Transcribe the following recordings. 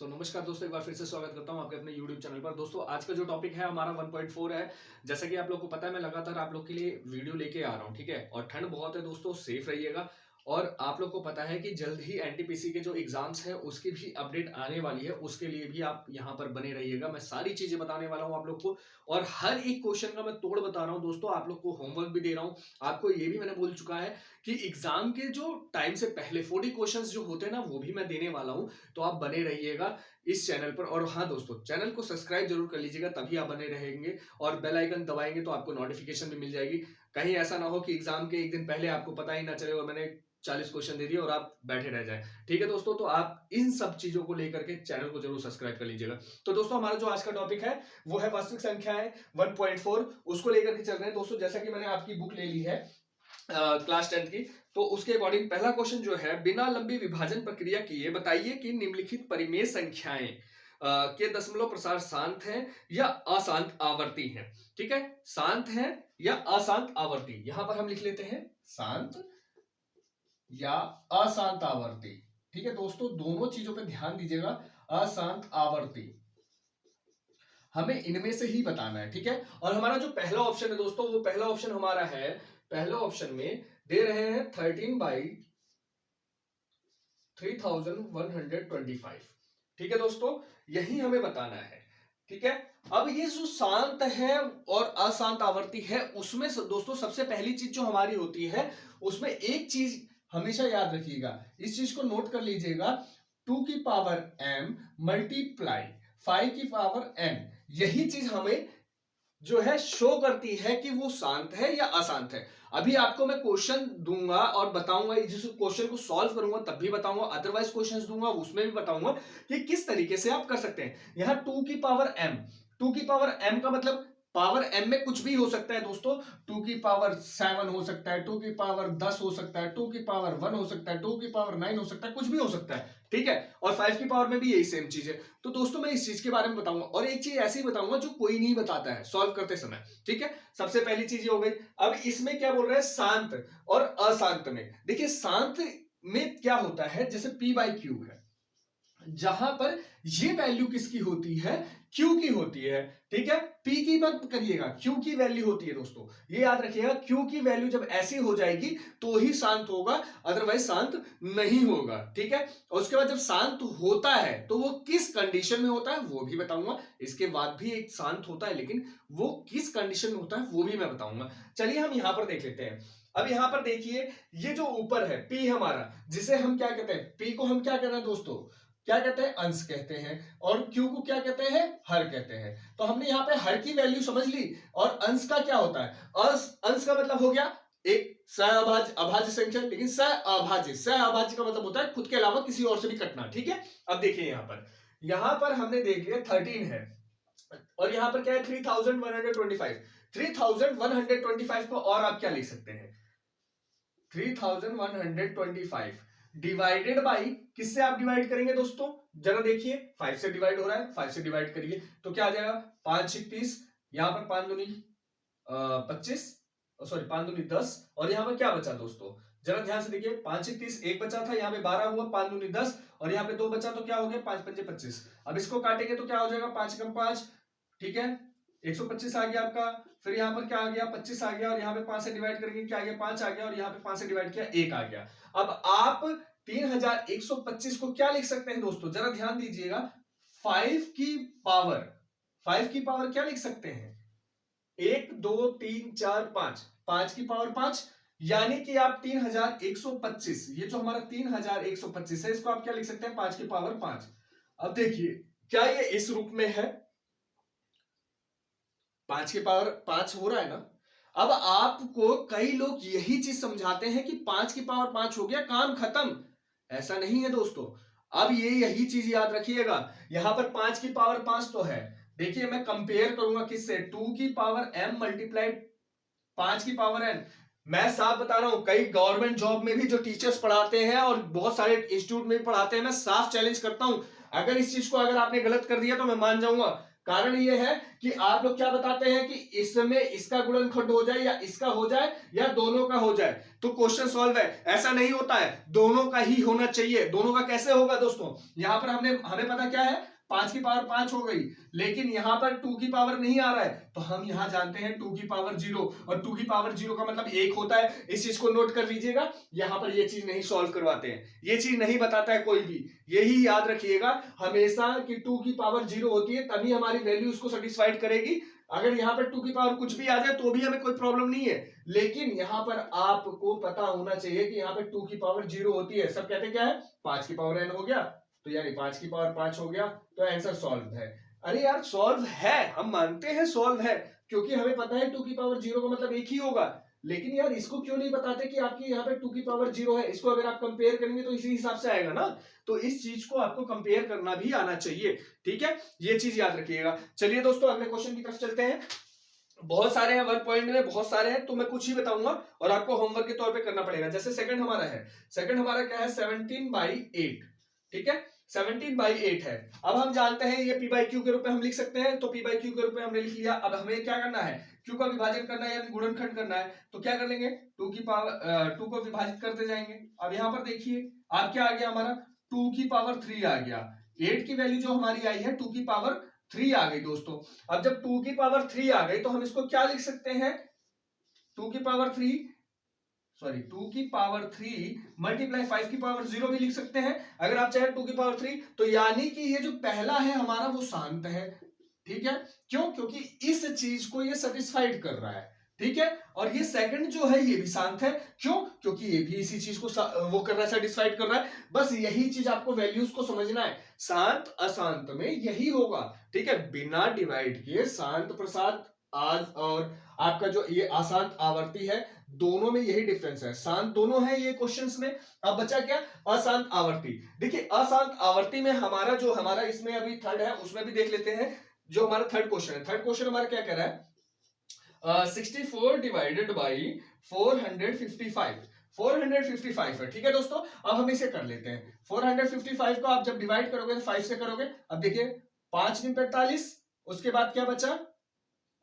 नमस्कार दोस्तों, एक बार फिर से स्वागत करता हूं आपके अपने YouTube चैनल पर। दोस्तों आज का जो टॉपिक है हमारा 1.4 है। जैसा कि आप लोग को पता है, मैं लगातार आप लोग के लिए वीडियो लेके आ रहा हूं, ठीक है। और ठंड बहुत है दोस्तों, सेफ रहिएगा। और आप लोग को पता है कि जल्द ही एनटीपीसी के जो एग्जाम्स है उसकी भी अपडेट आने वाली है, उसके लिए भी आप यहाँ पर बने रहिएगा। मैं सारी चीजें बताने वाला हूँ आप लोग को, और हर एक क्वेश्चन का मैं तोड़ बता रहा हूँ दोस्तों। आप लोग को होमवर्क भी दे रहा हूँ। आपको ये भी मैंने बोल चुका है कि एग्जाम के जो टाइम से पहले 40 क्वेश्चंस जो होते हैं ना, वो भी मैं देने वाला हूँ। तो आप बने रहिएगा इस चैनल पर। और हाँ दोस्तों, चैनल को सब्सक्राइब जरूर कर लीजिएगा, तभी आप बने रहेंगे। और बेल आइकन दबाएंगे तो आपको नोटिफिकेशन भी मिल जाएगी। कहीं ऐसा ना हो कि एग्जाम के एक दिन पहले आपको पता ही ना चले और मैंने 40 क्वेश्चन दे दिए और आप बैठे रह जाए। ठीक है दोस्तों, तो आप इन सब चीजों को लेकर के चैनल को जरूर सब्सक्राइब कर लीजिएगा। तो दोस्तों, हमारा जो आज का टॉपिक है वो है वास्तविक संख्याएं 1.4, उसको लेकर के चल रहे हैं दोस्तों। जैसा कि मैंने आपकी बुक ले ली है क्लास 10 की, तो उसके अकॉर्डिंग पहला क्वेश्चन जो है, बिना लंबी विभाजन प्रक्रिया किए बताइए कि निम्नलिखित परिमेय संख्याएं के दशमलव प्रसार शांत हैं या अशांत आवर्ती हैं। ठीक है, शांत हैं या अशांत आवर्ती। यहां पर हम लिख लेते हैं शांत या अशांत आवर्ती। ठीक है दोस्तों, दोनों चीजों पे ध्यान दीजिएगा। अशांत आवर्ती हमें इनमें से ही बताना है, ठीक है। और हमारा जो पहला ऑप्शन है दोस्तों, वो पहला ऑप्शन हमारा है, पहला ऑप्शन में दे रहे हैं 13/3125। ठीक है दोस्तों, यही हमें बताना है। ठीक है, अब ये जो शांत है और अशांत आवर्ती है, उसमें दोस्तों सबसे पहली चीज जो हमारी होती है, उसमें एक चीज हमेशा याद रखिएगा, इस चीज को नोट कर लीजिएगा। 2 की पावर m मल्टीप्लाई 5 की पावर n, यही चीज हमें जो है शो करती है कि वो शांत है या अशांत है। अभी आपको मैं क्वेश्चन दूंगा और बताऊंगा, जिस क्वेश्चन को सॉल्व करूंगा तब भी बताऊंगा, अदरवाइज क्वेश्चंस दूंगा उसमें भी बताऊंगा कि किस तरीके से आप कर सकते हैं। यहां 2 की पावर m, 2 की पावर m का मतलब पावर m में कुछ भी हो सकता है दोस्तों। 2 की पावर 7 हो सकता है, 2 की पावर 10 हो सकता है, 2 की पावर 1 हो सकता है, 2 की पावर 9 हो सकता है, कुछ भी हो सकता है। ठीक है, और 5 की पावर में भी यही सेम चीज है। तो दोस्तों, मैं इस चीज के बारे में बताऊंगा, और एक चीज ऐसी बताऊंगा जो कोई नहीं बताता है सॉल्व करते समय। ठीक है, सबसे पहली चीज ये हो गई। अब इसमें क्या बोल रहे हैं, शांत और अशांत में। देखिए, शांत में क्या होता है, जैसे p/q है, जहां पर ये वैल्यू किसकी होती है, Q की होती है। ठीक है, P की मत करिएगा, Q की वैल्यू होती है दोस्तों, ये याद रखिएगा। Q की वैल्यू जब ऐसी हो जाएगी तो ही शांत होगा, अदरवाइज शांत नहीं होगा। ठीक है, और उसके बाद जब शांत होता है तो वो किस कंडीशन में होता है वो भी बताऊंगा। इसके बाद भी एक शांत होता है, लेकिन वो किस कंडीशन में होता है वो भी मैं बताऊंगा। चलिए हम यहां पर देख लेते हैं। अब यहां पर देखिए, ये जो ऊपर है P हमारा, जिसे हम क्या कहते हैं, P को हम क्या कहते हैं दोस्तों, क्या कहते हैं, अंश कहते हैं। और Q को क्या कहते हैं, हर कहते हैं। तो हमने यहाँ पे हर की वैल्यू समझ ली। और अंश का क्या होता है, अंश का मतलब हो गया एक सहअभाज्य, अभाज्य संख्या, लेकिन सहअभाज्य, सहअभाज्य का मतलब होता है खुद के अलावा किसी और से भी कटना। ठीक है, अब देखिए यहां पर हमने देख लिया 13 है, और यहां पर क्या है 3125। 3125 को और आप क्या लिख सकते हैं, 3125 डिवाइडेड बाई, किससे आप डिवाइड करेंगे दोस्तों, जरा देखिए 5 से डिवाइड हो रहा है, 5 से डिवाइड करिए तो क्या आ जाएगा, 5 30, यहां पर 5 दूनी 25, सॉरी 5 दूनी 10, और यहां पर क्या बचा दोस्तों, जरा ध्यान से देखिए, 5 30 एक बचा था, यहाँ पे 12 हुआ, 5 दूनी 10, और यहाँ पे 2 बचा तो क्या हो गया, 5 5 25। अब इसको काटेंगे तो क्या हो जाएगा, 5 कम 5, ठीक है, 125 आ गया आपका। फिर यहाँ पर क्या आ गया, 25 आ गया, और यहाँ पे 5 से डिवाइड करेंगे क्या आ गया, 5 आ गया, और यहाँ पे 5 से डिवाइड किया 1 आ गया। अब आप 3125 को क्या लिख सकते हैं दोस्तों, जरा ध्यान दीजिएगा, 5 की पावर, 5 की पावर क्या लिख सकते हैं, 1 2 3 4 5, 5 की पावर 5, यानी कि आप 3125, ये जो हमारा 3125 है, इसको आप क्या लिख सकते हैं, 5 की पावर 5। अब देखिए, क्या ये इस रूप में है, 5 की पावर 5 हो रहा है ना। अब आपको कई लोग यही चीज समझाते हैं कि 5 की पावर 5 हो गया, काम खत्म। ऐसा नहीं है दोस्तों। अब ये यही चीज याद रखिएगा, यहां पर 5 की पावर 5 तो है। देखिए, मैं कंपेयर करूंगा किससे, 2 की पावर m मल्टीप्लाइड 5 की पावर n। मैं साफ बता रहा हूं, कई गवर्नमेंट जॉब में भी जो टीचर्स पढ़ाते हैं और बहुत सारे इंस्टीट्यूट में भी पढ़ाते हैं, मैं साफ चैलेंज करता हूं, अगर इस चीज को अगर आपने गलत कर दिया तो मैं मान जाऊंगा कारण ये है कि आप लोग क्या बताते हैं कि इसमें इसका गुणनखंड हो जाए या इसका हो जाए या दोनों का हो जाए तो क्वेश्चन सॉल्व है। ऐसा नहीं होता है, दोनों का ही होना चाहिए। दोनों का कैसे होगा दोस्तों, यहां पर हमें पता क्या है 5 की पावर 5 हो गई, लेकिन यहां पर 2 की पावर नहीं आ रहा है तो हम यहां जानते हैं 2 की पावर 0, और 2 की पावर 0 का मतलब 1 होता है। इस चीज को नोट कर लीजिएगा, यहां पर ये चीज नहीं सॉल्व करवाते हैं, ये चीज नहीं बताता है कोई भी। यही याद रखिएगा हमेशा कि 2 की पावर 0 होती है तभी हमारी वैल्यू उसको सेटिस्फाइड करेगी। अगर यहां पर 2 की पावर कुछ भी आ जाए तो भी हमें कोई प्रॉब्लम नहीं है, लेकिन यहां पर आपको पता होना चाहिए कि यहां पर 2 की पावर 0 होती है। सब कहते क्या है 5 की पावर n हो गया, तो यानी 5 की पावर 5 हो गया, तो आंसर सॉल्व है। अरे यार सॉल्व है, हम मानते हैं सॉल्व है, क्योंकि हमें पता है 2 की पावर 0 का मतलब 1 ही होगा। लेकिन यार इसको क्यों नहीं बताते कि आपकी यहाँ पे 2 की पावर 0 है, इसको अगर आप कंपेयर करेंगे तो इसी हिसाब से आएगा ना। तो इस चीज को आपको कंपेयर करना भी आना चाहिए, ठीक है, ये चीज याद रखिएगा। चलिए दोस्तों अगले क्वेश्चन की तरफ चलते हैं। बहुत सारे हैं, 1 पॉइंट में बहुत सारे हैं, तो मैं कुछ ही बताऊंगा और आपको होमवर्क के तौर पे करना पड़ेगा। जैसे सेकंड हमारा है, सेकंड हमारा क्या है 17/8, ठीक है 17/8 है। अब हम जानते हैं ये p बाई क्यू के रूप में हम लिख सकते हैं, तो p बाई क्यू के रूप में हमने लिख लिया। अब हमें क्या करना है, q का विभाजन करना है यानी गुणनखंड करना है, तो क्या कर लेंगे 2 की पावर 2 को विभाजित करते जाएंगे। अब यहाँ पर देखिए आप क्या आ गया हमारा 2 की पावर 3 आ गया, 8 की वैल्यू जो हमारी आई है 2 की पावर 3 आ गई दोस्तों। अब जब 2 की पावर 3 आ गई तो हम इसको क्या लिख सकते हैं 2 की पावर 3 मल्टीप्लाई 5 की पावर 0 भी लिख सकते हैं अगर आप चाहे 2 की पावर 3। तो यानी कि ये जो पहला है हमारा वो शांत है, ठीक है, क्यों, क्योंकि इस चीज को ये सेटिस्फाइड कर रहा है, ठीक है। और ये सेकंड जो है ये भी शांत है, क्यों, क्योंकि ये भी इसी चीज को वो कर रहा है, सेटिस्फाइड कर रहा है। बस यही चीज आपको वैल्यूज को समझना है, शांत अशांत में यही होगा, ठीक है, बिना डिवाइड किए शांत प्रसाद आज और आपका जो ये अशांत आवर्ती है दोनों में यही डिफरेंस है, शांत दोनों है ये क्वेश्चंस में। अब बचा क्या अशांत आवर्ती। देखिए अशांत आवर्ती में हमारा जो हमारा इसमें अभी थर्ड है उसमें भी देख लेते हैं। जो हमारा थर्ड क्वेश्चन है, थर्ड क्वेश्चन हमारा क्या कह रहा है 64 डिवाइडेड बाई 455 है, ठीक है दोस्तों। अब हम इसे कर लेते हैं 455 को आप जब डिवाइड करोगे तो 5 से करोगे। अब देखिए 5 × 45, उसके बाद क्या बचा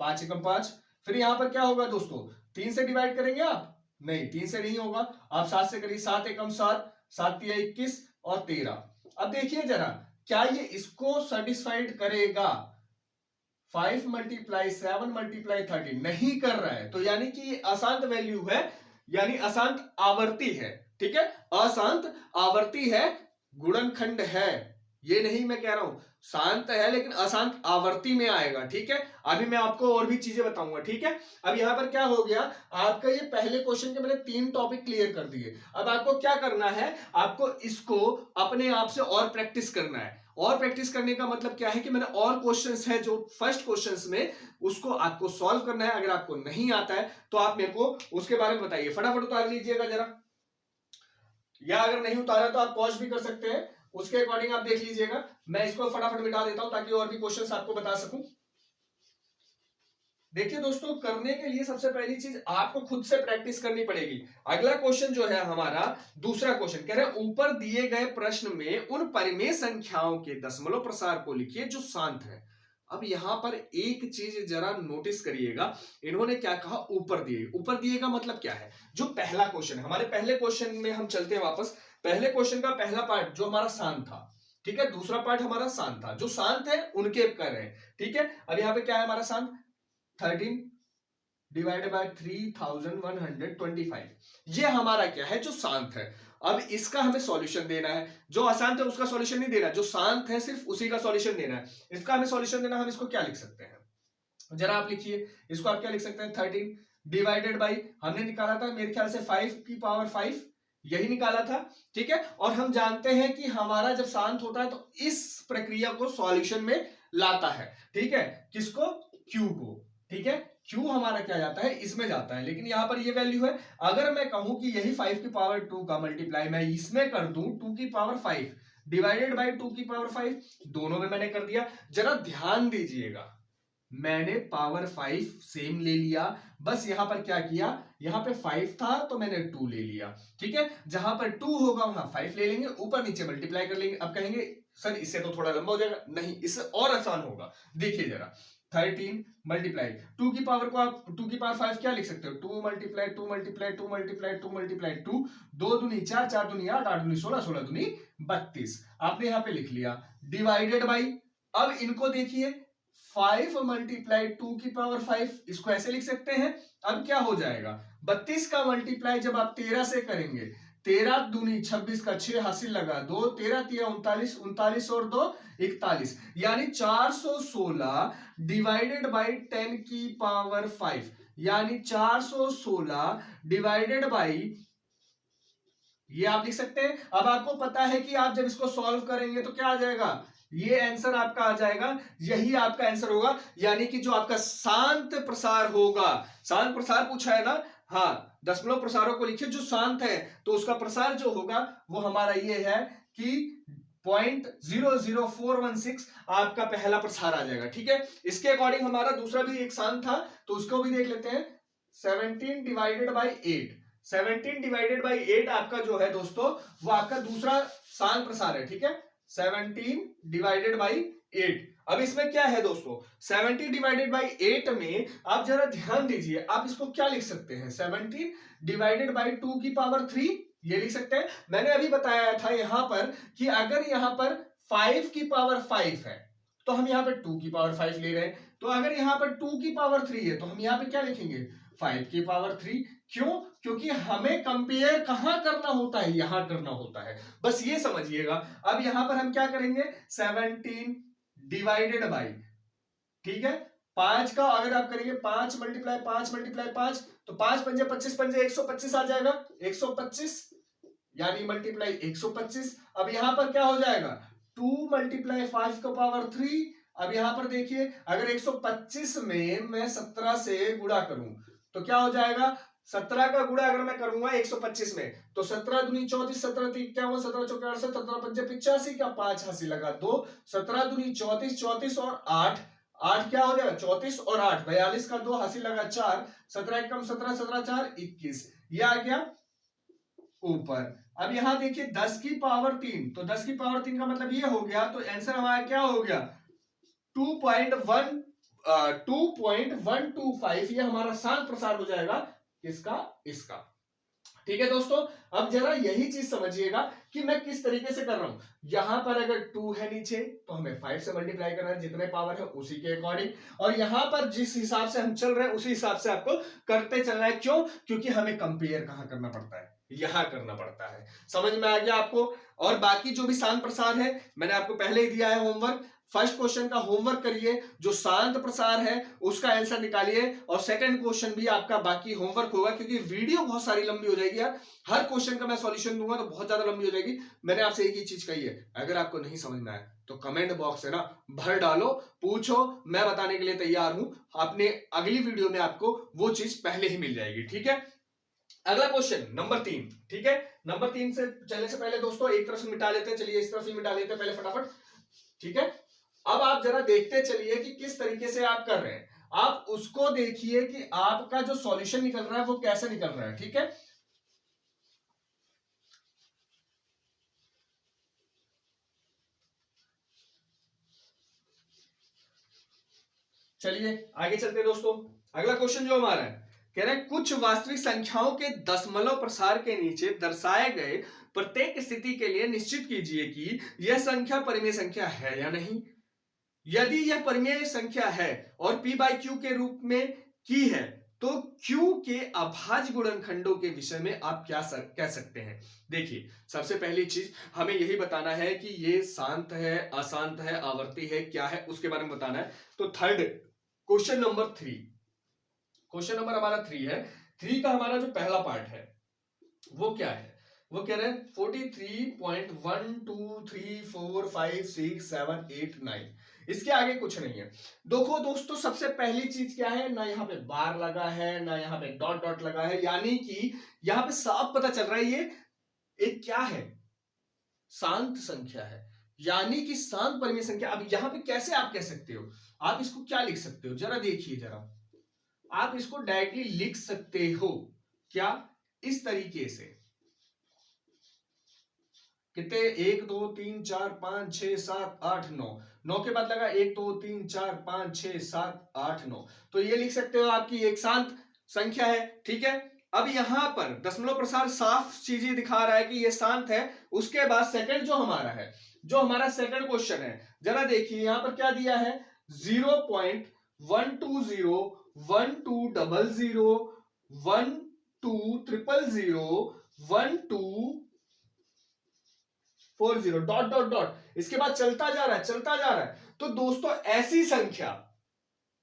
5 × 5, फिर यहां पर क्या होगा दोस्तों 3 से डिवाइड करेंगे आप, नहीं 3 से नहीं होगा, आप 7 से करिए, 7 × 7, 7 × 21 और 13। अब देखिए जरा क्या ये इसको सेटिस्फाइड करेगा, 5 × 7 × 13 नहीं कर रहा है, तो यानी कि ये अशांत वैल्यू है, यानी अशांत आवर्ती है, ठीक है, अशांत आवर्ती है, गुणनखंड है, ये नहीं मैं कह रहा हूं शांत है लेकिन अशांत आवर्ती में आएगा, ठीक है। अभी मैं आपको और भी चीजें बताऊंगा, ठीक है। अब यहां पर क्या हो गया आपका ये पहले क्वेश्चन के मैंने 3 टॉपिक क्लियर कर दिए। अब आपको क्या करना है, आपको इसको अपने आप से और प्रैक्टिस करना है। और प्रैक्टिस करने का मतलब क्या है कि मैंने और क्वेश्चंस है जो फर्स्ट क्वेश्चंस में उसको आपको सॉल्व करना है। अगर आपको नहीं आता है तो आप मेरे को उसके बारे में बताइए, फटाफट उतार लीजिएगा जरा, या अगर नहीं उतारा तो आप पॉज भी कर सकते हैं, उसके अकॉर्डिंग आप देख लीजिएगा। मैं इसको फटाफट मिटा देता हूं ताकि और भी क्वेश्चंस आपको बता सकूं। देखिए दोस्तों करने के लिए सबसे पहली चीज आपको खुद से प्रैक्टिस करनी पड़ेगी। अगला क्वेश्चन जो है हमारा दूसरा क्वेश्चन कह रहे हैं ऊपर दिए गए प्रश्न में उन परिमेय संख्याओं के दशमलव प्रसार को लिखिए जो शांत है। अब यहां पर एक चीज जरा नोटिस करिएगा, इन्होंने क्या कहा ऊपर दिए, ऊपर दिए का मतलब क्या है, जो पहला क्वेश्चन है हमारे पहले क्वेश्चन में हम चलते हैं वापस, पहले क्वेश्चन का पहला पार्ट जो हमारा शांत था, ठीक है, दूसरा पार्ट हमारा शांत था, जो शांत है उनके कर रहे हैं, ठीक है। अब यहां पे क्या है हमारा शांत 13 डिवाइडेड बाय 3125, ये हमारा क्या है जो शांत है। अब इसका हमें सॉल्यूशन देना है, जो अशांत है उसका सॉल्यूशन नहीं देना, जो शांत है सिर्फ उसी का सॉल्यूशन देना है। इसका हमें सॉल्यूशन देना, हम इसको क्या लिख सकते हैं जरा आप लिखिए, इसको आप क्या लिख सकते हैं 13 डिवाइडेड बाई हमने निकाला था मेरे ख्याल से 5 की पावर 5, यही निकाला था, ठीक है। और हम जानते हैं कि हमारा जब शांत होता है तो इस प्रक्रिया को सॉल्यूशन में लाता है, ठीक है, किसको Q को, ठीक है, Q हमारा क्या जाता है इसमें जाता है। लेकिन यहां पर ये वैल्यू है, अगर मैं कहूं कि यही 5 की पावर 2 का मल्टीप्लाई मैं इसमें कर दूं 2 की पावर 5 डिवाइडेड बाय 2 की पावर 5, दोनों में मैंने कर दिया। जरा ध्यान दीजिएगा मैंने पावर 5 सेम ले लिया, बस यहां पर क्या किया यहाँ पे 5 था तो मैंने 2 ले लिया, ठीक है। जहां पर 2 होगा वहां 5 ले लेंगे, ऊपर नीचे मल्टीप्लाई कर लेंगे। अब कहेंगे सर इससे तो थोड़ा लंबा हो जाएगा, नहीं इससे और आसान होगा। देखिए जरा 13 मल्टीप्लाई 2 की पावर को आप 2 की पावर 5 क्या लिख सकते हो, 2 मल्टीप्लाई 2 मल्टीप्लाई 2 मल्टीप्लाई 2 मल्टीप्लाई 2, 2 दूनी 4, 4 दूनी 8, 8 दूनी 16, 16 दूनी 32। आपने यहाँ पे लिख लिया डिवाइडेड बाई, अब इनको देखिए 5 मल्टीप्लाई 2 की पावर 5, इसको ऐसे लिख सकते हैं। अब क्या हो जाएगा 32 का मल्टीप्लाई जब आप 13 से करेंगे, 13 दूनी 26 का 6 हासिल लगा 2, 13 तिया 39, 39 और 2 41, यानी 416 डिवाइडेड बाई 10 की पावर 5, यानी 416 डिवाइडेड बाई, ये आप लिख सकते हैं। अब आपको पता है कि आप जब इसको सॉल्व करेंगे तो क्या आ जाएगा, ये आंसर आपका आ जाएगा, यही आपका आंसर होगा। यानी कि जो आपका शांत प्रसार होगा, शांत प्रसार पूछा है ना, हाँ दशमलव प्रसारों को लिखिए जो शांत है, तो उसका प्रसार जो होगा वो हमारा ये है कि 0.00416 आपका पहला प्रसार आ जाएगा, ठीक है। इसके अकॉर्डिंग हमारा दूसरा भी एक शांत था, तो उसको भी देख लेते हैं। 17 डिवाइडेड बाई 8, 17 डिवाइडेड बाई 8 आपका जो है दोस्तों वो आपका दूसरा शांत प्रसार है, ठीक है। 17 डिवाइडेड बाई 8। अब इसमें क्या है दोस्तों, 70 डिवाइडेड बाई 8 में आप जरा ध्यान दीजिए, आप इसको क्या लिख सकते हैं, 70 डिवाइडेड बाई 2 की पावर 3, ये लिख सकते हैं। मैंने अभी बताया था यहां पर कि अगर यहां पर 5 की पावर 5 है तो हम यहां पर 2 की पावर 5 ले रहे हैं, तो अगर यहां पर 2 की पावर 3 है तो हम यहां पे क्या लिखेंगे, 5 की पावर 3। क्यों, क्योंकि हमें कंपेयर कहां करना होता है, यहां करना होता है, बस ये समझिएगा। अब यहां पर हम क्या करेंगे, 17 डिवाइडेड बाई, ठीक है, 5 का अगर आप करेंगे 5 मल्टीप्लाई 5 मल्टीप्लाई 5, तो 5 पंजे 25 पंजे 125 आ जाएगा, 125 यानी मल्टीप्लाई 125। अब यहां पर क्या हो जाएगा, 2 मल्टीप्लाई 5 का पावर 3। अब यहां पर देखिए अगर 125 में मैं 17 से गुणा करूं तो क्या हो जाएगा, 17 का गुणा अगर मैं करूंगा 125 में तो 17 दूनी 34, 17 3 51, 17 चौके 68, 17 पंजे 85 का 5 हासिल लगा 2, 17 दूनी 34, 34 और 8, 8 क्या हो जाएगा 34 और 8 42 का 2 हासिल लगा 4, 17 एकम 17, 17 4 21, ये आ गया ऊपर। अब यहां देखिए 10 की पावर 3, तो 10 की पावर 3 का मतलब ये हो गया, तो आंसर हमारा क्या हो गया 2.125, ये हमारा शांत प्रसार हो जाएगा किसका, इसका, ठीक है दोस्तों। अब जरा यही चीज समझिएगा कि मैं किस तरीके से कर रहा हूं। यहां पर अगर 2 है नीचे तो हमें 5 से मल्टीप्लाई करना है, जितने पावर है उसी के अकॉर्डिंग, और यहां पर जिस हिसाब से हम चल रहे हैं उसी हिसाब से आपको करते चलना है। क्यों, क्योंकि हमें कंपेयर कहां करना पड़ता है, यहां करना पड़ता है। समझ में आ गया आपको। और बाकी जो भी शांत प्रसार है मैंने आपको पहले ही दिया है होमवर्क, फर्स्ट क्वेश्चन का होमवर्क करिए, जो शांत प्रसार है उसका आंसर निकालिए, और सेकंड क्वेश्चन भी आपका बाकी होमवर्क होगा, क्योंकि वीडियो बहुत सारी लंबी हो जाएगी यार, हर क्वेश्चन का मैं सॉल्यूशन दूंगा तो बहुत ज्यादा लंबी हो जाएगी। मैंने आपसे एक ही चीज कही है, अगर आपको नहीं समझ में आए तो कमेंट बॉक्स है ना भर डालो, पूछो, मैं बताने के लिए तैयार हूं। अपने अगली वीडियो में आपको वो चीज पहले ही मिल जाएगी, ठीक है। अगला क्वेश्चन नंबर 3, ठीक है। नंबर 3 से चलने से पहले दोस्तों एक तरफ से मिटा लेते हैं, चलिए इस तरफ ही मिटा लेते हैं पहले फटाफट, ठीक है। अब आप जरा देखते चलिए कि किस तरीके से आप कर रहे हैं, आप उसको देखिए कि आपका जो सॉल्यूशन निकल रहा है वो कैसे निकल रहा है, ठीक है। चलिए आगे चलते हैं दोस्तों। अगला क्वेश्चन जो हमारा है, कह रहे हैं कुछ वास्तविक संख्याओं के दशमलव प्रसार के नीचे दर्शाए गए प्रत्येक स्थिति के लिए निश्चित कीजिए कि यह संख्या परिमेय संख्या है या नहीं। यदि यह परिमेय संख्या है और p बाई क्यू के रूप में की है तो q के अभाज्य गुणनखंडों के विषय में आप क्या कह सकते हैं। देखिए सबसे पहली चीज हमें यही बताना है कि ये शांत है, अशांत है, आवर्ती है, क्या है उसके बारे में बताना है। तो third question number 3, question number हमारा 3 है। 3 का हमारा जो पहला पार्ट है वो क्या है, वो कह रहे हैं 43.123456789, इसके आगे कुछ नहीं है। देखो दोस्तों सबसे पहली चीज क्या है, ना यहाँ पे बार लगा है ना यहाँ पे डॉट डॉट लगा है, यानी कि यहाँ पे साफ पता चल रहा है ये एक क्या है, शांत संख्या है, यानी कि शांत परिमेय संख्या। अब यहाँ पे कैसे आप कह सकते हो, आप इसको क्या लिख सकते हो, जरा देखिए, जरा आप इसको डायरेक्टली लिख सकते हो क्या, इस तरीके से कितने, 1 2 3 4 5 6 7 8 9, 9 के बाद लगा 1 2 3 4 5 6 7 8 9, तो ये लिख सकते हो आपकी एक शांत संख्या है। ठीक है, अब यहां पर दशमलव प्रसार साफ चीजें दिखा रहा है कि ये शांत है। उसके बाद सेकंड जो हमारा है, जो हमारा सेकंड क्वेश्चन है, जरा देखिए यहां पर क्या दिया है, 0.120 1200 1200 1240 डॉट डॉट डॉट, इसके बाद चलता जा रहा है, चलता जा रहा है। तो दोस्तों ऐसी संख्या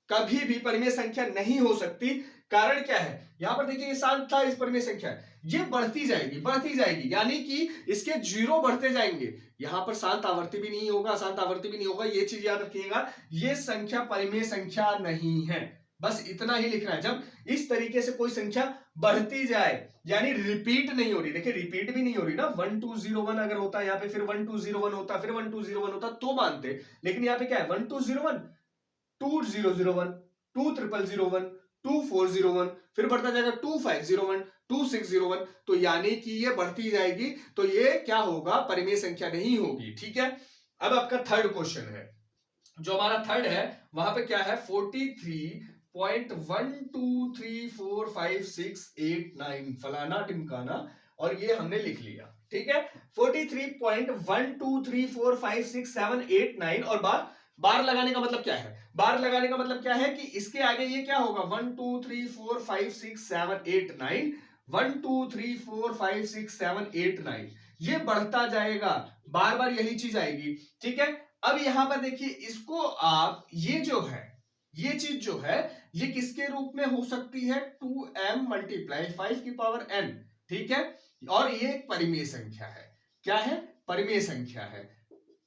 कभी भी परिमेय संख्या नहीं हो सकती। कारण क्या है, यहां पर देखिए ये शांत था, इस परिमेय संख्या है, ये बढ़ती जाएगी बढ़ती जाएगी, यानी कि इसके जीरो बढ़ते जाएंगे। यहां पर शांत आवर्ती भी नहीं होगा, अशांत आवर्ती भी नहीं होगा, ये चीज याद रखिएगा, ये संख्या परिमेय संख्या नहीं है। बस इतना ही लिखना है। जब इस तरीके से कोई संख्या बढ़ती जाए, यानी रिपीट नहीं हो रही, देखिए रिपीट भी नहीं हो रही ना, 1201 अगर होता है यहाँ पे, फिर 1201 होता, फिर 1201 होता तो मानते, लेकिन यहाँ पे क्या है, 1201 2001 2001 2401, फिर बढ़ता जाएगा 2501 2601, तो यानी कि ये बढ़ती जाएगी, तो ये क्या होगा, परिमेय संख्या नहीं होगी। ठीक है, अब आपका थर्ड क्वेश्चन है, जो हमारा थर्ड है वहां पे क्या है, 43.1234568 फलाना टिमकाना, और ये हमने लिख लिया। ठीक है, 43.123456789, और बार लगाने का मतलब क्या है, बार लगाने का मतलब क्या है कि इसके आगे ये क्या होगा, 1 2 3 4 5 6 7 8 9, 1 2 3 4 5 6 7 8 9, ये बढ़ता जाएगा, बार बार यही चीज आएगी। ठीक है, अब यहां पर देखिए इसको आप, ये जो है, ये चीज जो है, ये किसके रूप में हो सकती है, 2m मल्टीप्लाई 5 की पावर n। ठीक है, और ये एक परिमेय संख्या है, क्या है, परिमेय संख्या है।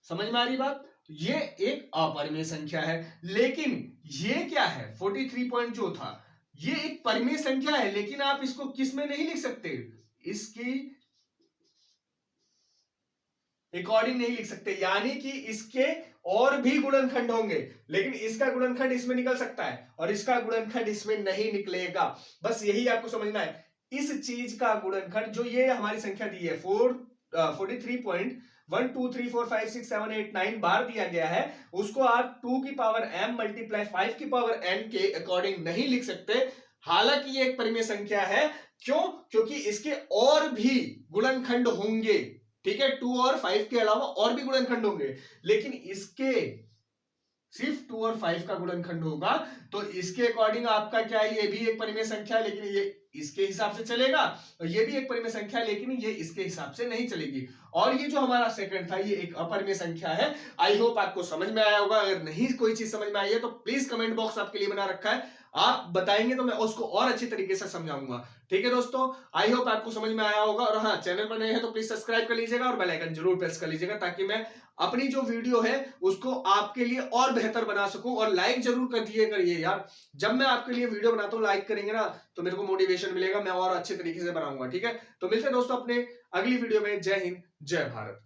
समझ में आ रही बात, ये एक अपरिमेय संख्या है, लेकिन ये क्या है, 43 पॉइंट जो था, ये एक परिमेय संख्या है, लेकिन आप इसको किस में नहीं लिख सकते, इसकी अकॉर्डिंग नहीं लिख सकते, यानी कि इसके और भी गुणनखंड होंगे, लेकिन इसका गुणनखंड इसमें निकल सकता है और इसका गुणनखंड इसमें नहीं निकलेगा। बस यही आपको समझना है, इस चीज का गुणनखंड, जो ये हमारी संख्या दी है 43.123456789 बार दिया गया है, उसको आप 2 की पावर m मल्टीप्लाई 5 की पावर n के अकॉर्डिंग नहीं लिख सकते। हालांकि ये एक परिमेय संख्या है, क्यों, क्योंकि इसके और भी गुणनखंड होंगे। ठीक है, 2 और 5 के अलावा और भी गुणनखंड होंगे, लेकिन इसके सिर्फ 2 और 5 का गुणनखंड होगा, तो इसके अकॉर्डिंग आपका क्या है, ये भी एक परिमेय संख्या है, लेकिन ये इसके हिसाब से चलेगा, और ये भी एक परिमेय संख्या है, लेकिन ये इसके हिसाब से नहीं चलेगी। और ये जो हमारा सेकंड था, ये एक अपरिमेय संख्या है। आई होप आपको समझ में आया होगा। अगर नहीं कोई चीज समझ में आई है तो प्लीज कमेंट बॉक्स आपके लिए बना रखा है, आप बताएंगे तो मैं उसको और अच्छी तरीके से समझाऊंगा। ठीक है दोस्तों, आई होप आपको समझ में आया होगा। और हाँ, चैनल पर नए हैं तो प्लीज सब्सक्राइब कर लीजिएगा और बेल आइकन जरूर प्रेस कर लीजिएगा, ताकि मैं अपनी जो वीडियो है उसको आपके लिए और बेहतर बना सकूं। और लाइक जरूर कर दिए करिए यार, जब मैं आपके लिए वीडियो बनाता हूं लाइक करेंगे ना तो मेरे को मोटिवेशन मिलेगा, मैं और अच्छे तरीके से बनाऊंगा। ठीक है, तो मिलते हैं दोस्तों अपने अगली वीडियो में। जय हिंद, जय भारत।